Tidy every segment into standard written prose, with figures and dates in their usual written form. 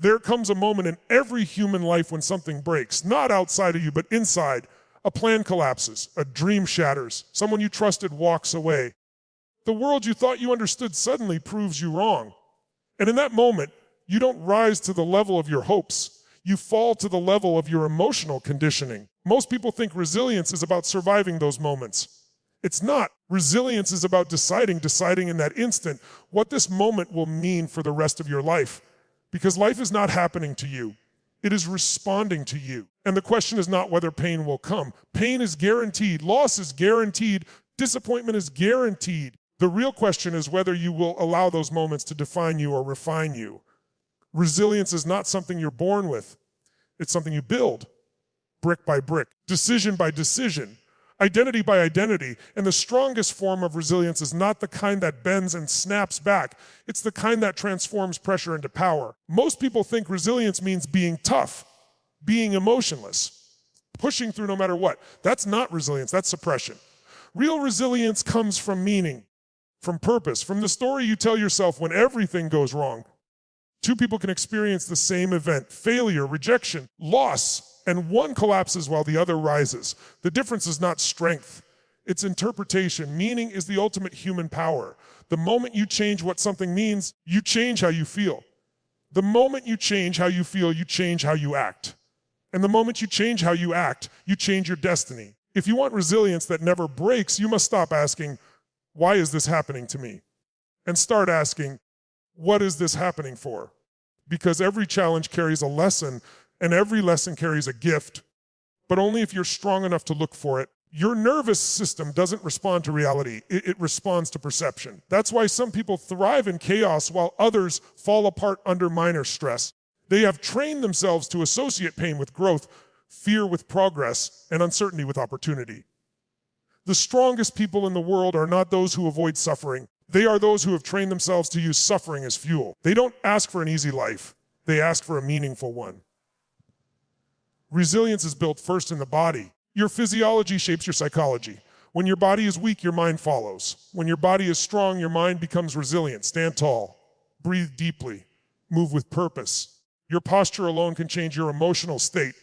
There comes a moment in every human life when something breaks, not outside of you, but inside. A plan collapses, a dream shatters, someone you trusted walks away. The world you thought you understood suddenly proves you wrong. And in that moment, you don't rise to the level of your hopes. You fall to the level of your emotional conditioning. Most people think resilience is about surviving those moments. It's not. Resilience is about deciding in that instant what this moment will mean for the rest of your life. Because life is not happening to you. It is responding to you. And the question is not whether pain will come. Pain is guaranteed. Loss is guaranteed. Disappointment is guaranteed. The real question is whether you will allow those moments to define you or refine you. Resilience is not something you're born with. It's something you build, brick by brick, decision by decision, identity by identity. And the strongest form of resilience is not the kind that bends and snaps back. It's the kind that transforms pressure into power. Most people think resilience means being tough, being emotionless, pushing through no matter what. That's not resilience, that's suppression. Real resilience comes from meaning, from purpose, from the story you tell yourself when everything goes wrong. Two people can experience the same event, failure, rejection, loss, and one collapses while the other rises. The difference is not strength, it's interpretation. Meaning is the ultimate human power. The moment you change what something means, you change how you feel. The moment you change how you feel, you change how you act. And the moment you change how you act, you change your destiny. If you want resilience that never breaks, you must stop asking, why is this happening to me? And start asking, what is this happening for? Because every challenge carries a lesson, and every lesson carries a gift, but only if you're strong enough to look for it. Your nervous system doesn't respond to reality, it responds to perception. That's why some people thrive in chaos while others fall apart under minor stress. They have trained themselves to associate pain with growth, fear with progress, and uncertainty with opportunity. The strongest people in the world are not those who avoid suffering. They are those who have trained themselves to use suffering as fuel. They don't ask for an easy life. They ask for a meaningful one. Resilience is built first in the body. Your physiology shapes your psychology. When your body is weak, your mind follows. When your body is strong, your mind becomes resilient. Stand tall, breathe deeply, move with purpose. Your posture alone can change your emotional state.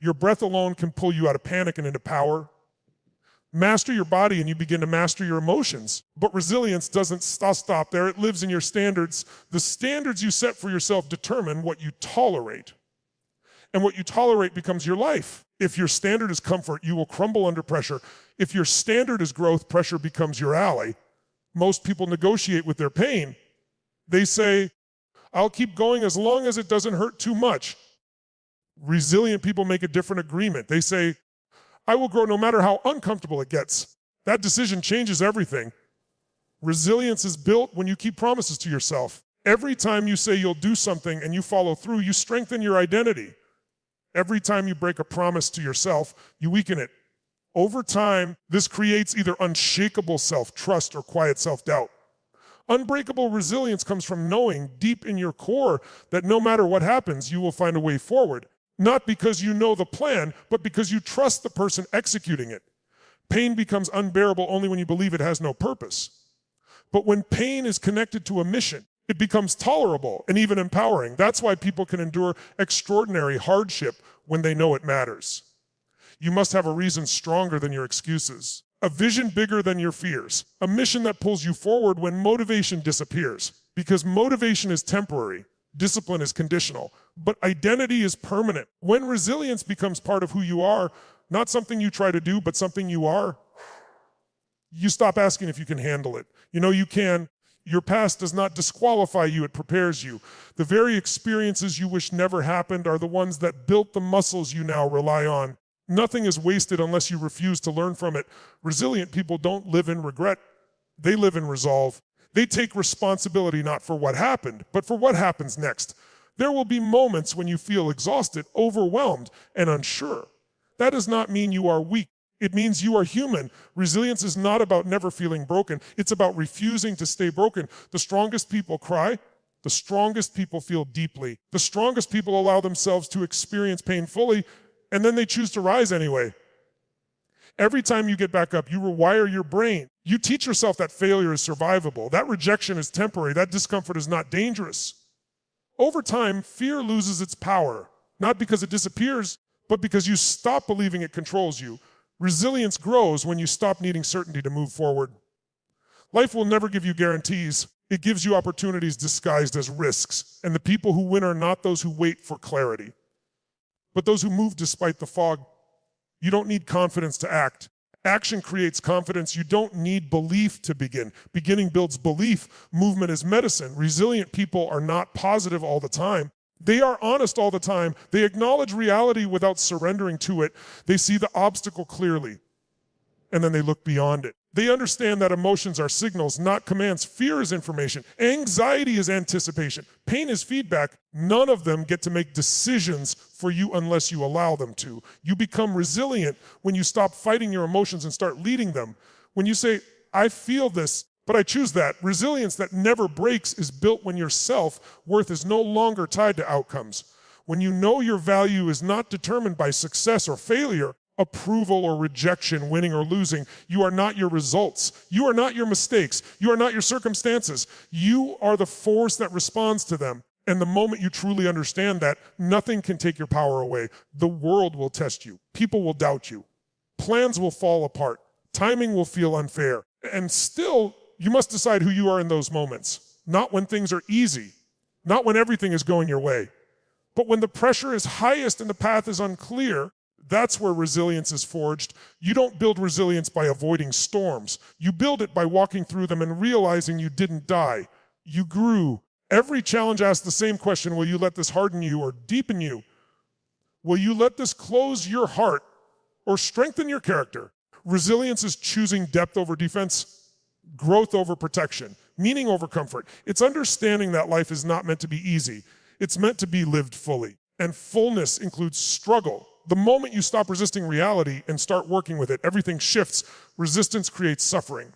Your breath alone can pull you out of panic and into power. Master your body and you begin to master your emotions. But resilience doesn't stop there. It lives in your standards. The standards you set for yourself determine what you tolerate. And what you tolerate becomes your life. If your standard is comfort, you will crumble under pressure. If your standard is growth, pressure becomes your ally. Most people negotiate with their pain. They say, I'll keep going as long as it doesn't hurt too much. Resilient people make a different agreement. They say, I will grow no matter how uncomfortable it gets. That decision changes everything. Resilience is built when you keep promises to yourself. Every time you say you'll do something and you follow through, you strengthen your identity. Every time you break a promise to yourself, you weaken it. Over time, this creates either unshakable self-trust or quiet self-doubt. Unbreakable resilience comes from knowing deep in your core that no matter what happens, you will find a way forward. Not because you know the plan, but because you trust the person executing it. Pain becomes unbearable only when you believe it has no purpose. But when pain is connected to a mission, it becomes tolerable and even empowering. That's why people can endure extraordinary hardship when they know it matters. You must have a reason stronger than your excuses, a vision bigger than your fears, a mission that pulls you forward when motivation disappears. Because motivation is temporary, discipline is conditional, but identity is permanent. When resilience becomes part of who you are, not something you try to do, but something you are, you stop asking if you can handle it. You know you can. Your past does not disqualify you, it prepares you. The very experiences you wish never happened are the ones that built the muscles you now rely on. Nothing is wasted unless you refuse to learn from it. Resilient people don't live in regret, they live in resolve. They take responsibility not for what happened, but for what happens next. There will be moments when you feel exhausted, overwhelmed, and unsure. That does not mean you are weak. It means you are human. Resilience is not about never feeling broken. It's about refusing to stay broken. The strongest people cry. The strongest people feel deeply. The strongest people allow themselves to experience pain fully, and then they choose to rise anyway. Every time you get back up, you rewire your brain. You teach yourself that failure is survivable. That rejection is temporary. That discomfort is not dangerous. Over time, fear loses its power, not because it disappears, but because you stop believing it controls you. Resilience grows when you stop needing certainty to move forward. Life will never give you guarantees. It gives you opportunities disguised as risks. And the people who win are not those who wait for clarity, but those who move despite the fog. You don't need confidence to act. Action creates confidence. You don't need belief to begin. Beginning builds belief. Movement is medicine. Resilient people are not positive all the time. They are honest all the time. They acknowledge reality without surrendering to it. They see the obstacle clearly, and then they look beyond it. They understand that emotions are signals, not commands. Fear is information. Anxiety is anticipation. Pain is feedback. None of them get to make decisions for you unless you allow them to. You become resilient when you stop fighting your emotions and start leading them. When you say, I feel this, but I choose that. Resilience that never breaks is built when your self-worth is no longer tied to outcomes. When you know your value is not determined by success or failure, approval or rejection, winning or losing. You are not your results. You are not your mistakes. You are not your circumstances. You are the force that responds to them. And the moment you truly understand that, nothing can take your power away. The world will test you. People will doubt you. Plans will fall apart. Timing will feel unfair. And still, you must decide who you are in those moments. Not when things are easy. Not when everything is going your way. But when the pressure is highest and the path is unclear, that's where resilience is forged. You don't build resilience by avoiding storms. You build it by walking through them and realizing you didn't die. You grew. Every challenge asks the same question: will you let this harden you or deepen you? Will you let this close your heart or strengthen your character? Resilience is choosing depth over defense, growth over protection, meaning over comfort. It's understanding that life is not meant to be easy. It's meant to be lived fully. And fullness includes struggle. The moment you stop resisting reality and start working with it, everything shifts. Resistance creates suffering.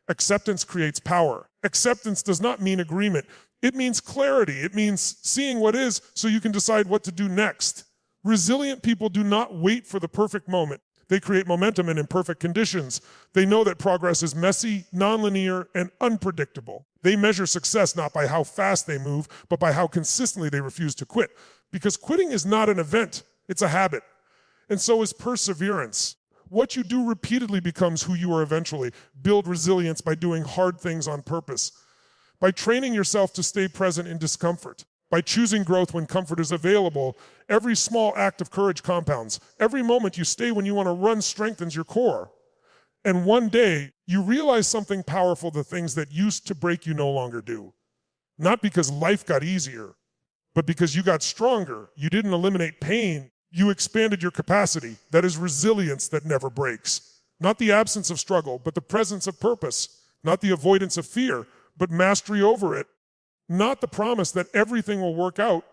Acceptance creates power. Acceptance does not mean agreement. It means clarity. It means seeing what is so you can decide what to do next. Resilient people do not wait for the perfect moment. They create momentum in imperfect conditions. They know that progress is messy, nonlinear, and unpredictable. They measure success not by how fast they move, but by how consistently they refuse to quit. Because quitting is not an event, it's a habit. And so is perseverance. What you do repeatedly becomes who you are eventually. Build resilience by doing hard things on purpose, by training yourself to stay present in discomfort, by choosing growth when comfort is available. Every small act of courage compounds. Every moment you stay when you want to run strengthens your core. And one day, you realize something powerful: the things that used to break you no longer do. Not because life got easier, but because you got stronger. You didn't eliminate pain. You expanded your capacity. That is resilience that never breaks. Not the absence of struggle, but the presence of purpose. Not the avoidance of fear, but mastery over it. Not the promise that everything will work out,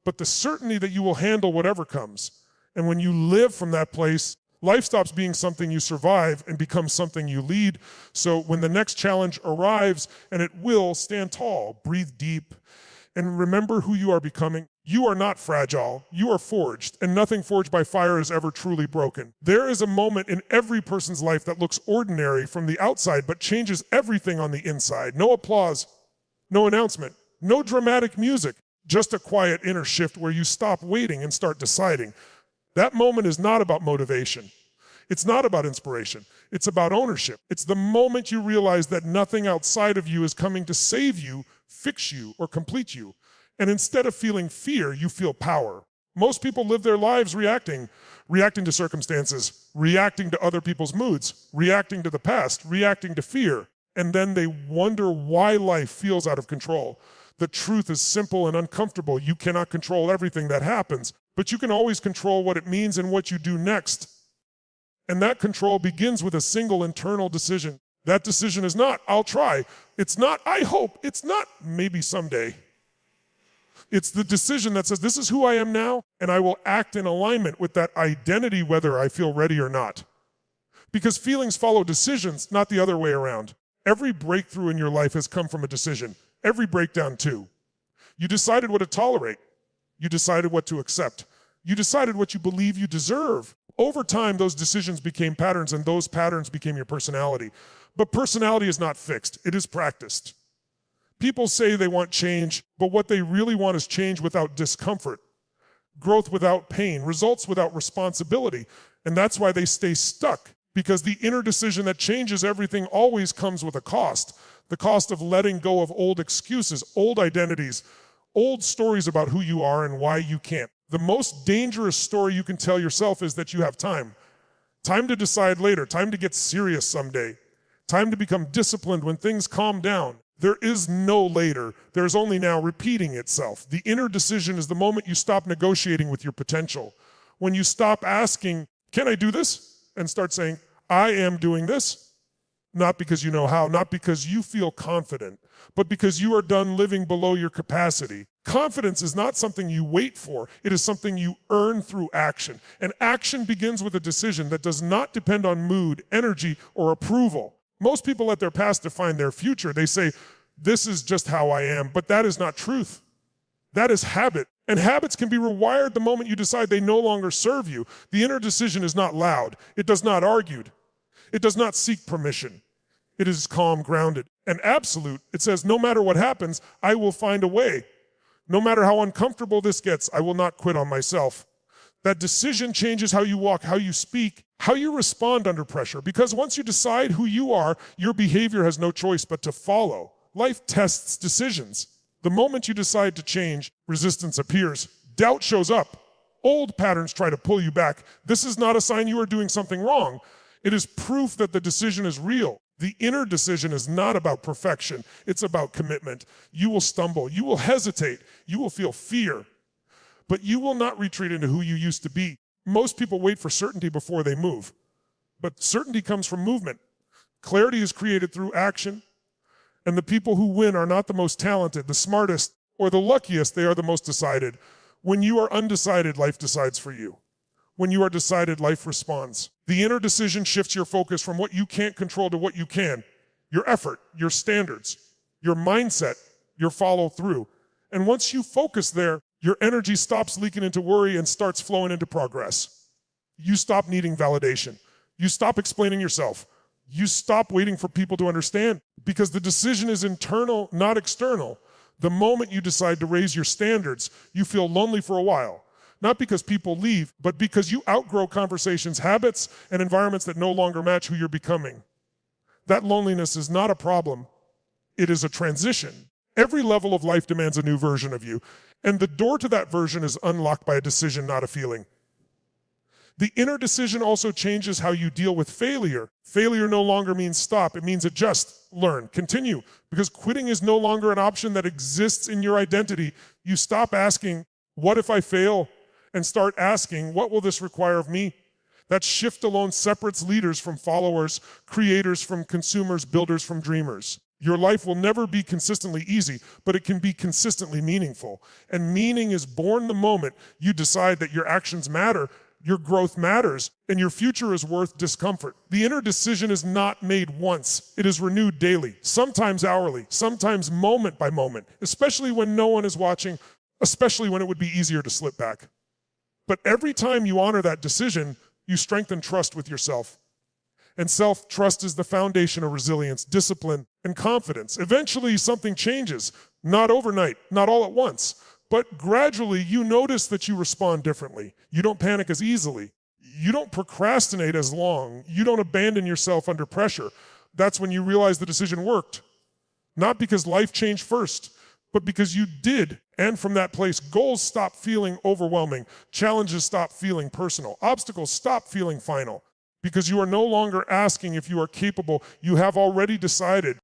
but the certainty that you will handle whatever comes. And when you live from that place, life stops being something you survive and becomes something you lead. So when the next challenge arrives, and it will, stand tall, breathe deep, and remember who you are becoming. You are not fragile. You are forged, and nothing forged by fire is ever truly broken. There is a moment in every person's life that looks ordinary from the outside, but changes everything on the inside. No applause, no announcement, no dramatic music, just a quiet inner shift where you stop waiting and start deciding. That moment is not about motivation. It's not about inspiration. It's about ownership. It's the moment you realize that nothing outside of you is coming to save you, fix you, or complete you. And instead of feeling fear, you feel power. Most people live their lives reacting to circumstances, reacting to other people's moods, reacting to the past, reacting to fear. And then they wonder why life feels out of control. The truth is simple and uncomfortable. You cannot control everything that happens, but you can always control what it means and what you do next. And that control begins with a single internal decision. That decision is not, I'll try. It's not, I hope. It's not, maybe someday. It's the decision that says, this is who I am now, and I will act in alignment with that identity whether I feel ready or not. Because feelings follow decisions, not the other way around. Every breakthrough in your life has come from a decision. Every breakdown too. You decided what to tolerate. You decided what to accept. You decided what you believe you deserve. Over time, those decisions became patterns, and those patterns became your personality. But personality is not fixed. It is practiced. People say they want change, but what they really want is change without discomfort, growth without pain, results without responsibility. And that's why they stay stuck, because the inner decision that changes everything always comes with a cost. The cost of letting go of old excuses, old identities, old stories about who you are and why you can't. The most dangerous story you can tell yourself is that you have time. Time to decide later, time to get serious someday, time to become disciplined when things calm down. There is no later, there's only now repeating itself. The inner decision is the moment you stop negotiating with your potential. When you stop asking, can I do this? And start saying, I am doing this. Not because you know how, not because you feel confident, but because you are done living below your capacity. Confidence is not something you wait for. It is something you earn through action. And action begins with a decision that does not depend on mood, energy, or approval. Most people let their past define their future. They say, this is just how I am, but that is not truth. That is habit. And habits can be rewired the moment you decide they no longer serve you. The inner decision is not loud. It does not argue. It does not seek permission. It is calm, grounded, and absolute. It says, no matter what happens, I will find a way. No matter how uncomfortable this gets, I will not quit on myself. That decision changes how you walk, how you speak, how you respond under pressure. Because once you decide who you are, your behavior has no choice but to follow. Life tests decisions. The moment you decide to change, resistance appears. Doubt shows up. Old patterns try to pull you back. This is not a sign you are doing something wrong. It is proof that the decision is real. The inner decision is not about perfection. It's about commitment. You will stumble. You will hesitate. You will feel fear. But you will not retreat into who you used to be. Most people wait for certainty before they move. But certainty comes from movement. Clarity is created through action. And the people who win are not the most talented, the smartest, or the luckiest. They are the most decided. When you are undecided, life decides for you. When you are decided, life responds. The inner decision shifts your focus from what you can't control to what you can. Your effort, your standards, your mindset, your follow through. And once you focus there, your energy stops leaking into worry and starts flowing into progress. You stop needing validation. You stop explaining yourself. You stop waiting for people to understand, because the decision is internal, not external. The moment you decide to raise your standards, you feel lonely for a while. Not because people leave, but because you outgrow conversations, habits, and environments that no longer match who you're becoming. That loneliness is not a problem. It is a transition. Every level of life demands a new version of you, and the door to that version is unlocked by a decision, not a feeling. The inner decision also changes how you deal with failure. Failure no longer means stop. It means adjust, learn, continue. Because quitting is no longer an option that exists in your identity. You stop asking, what if I fail? And start asking, what will this require of me? That shift alone separates leaders from followers, creators from consumers, builders from dreamers. Your life will never be consistently easy, but it can be consistently meaningful. And meaning is born the moment you decide that your actions matter, your growth matters, and your future is worth discomfort. The inner decision is not made once. It is renewed daily, sometimes hourly, sometimes moment by moment, especially when no one is watching, especially when it would be easier to slip back. But every time you honor that decision, you strengthen trust with yourself. And self-trust is the foundation of resilience, discipline, and confidence. Eventually, something changes. Not overnight, not all at once. But gradually, you notice that you respond differently. You don't panic as easily. You don't procrastinate as long. You don't abandon yourself under pressure. That's when you realize the decision worked. Not because life changed first, but because you did. And from that place, goals stop feeling overwhelming. Challenges stop feeling personal. Obstacles stop feeling final. Because you are no longer asking if you are capable. You have already decided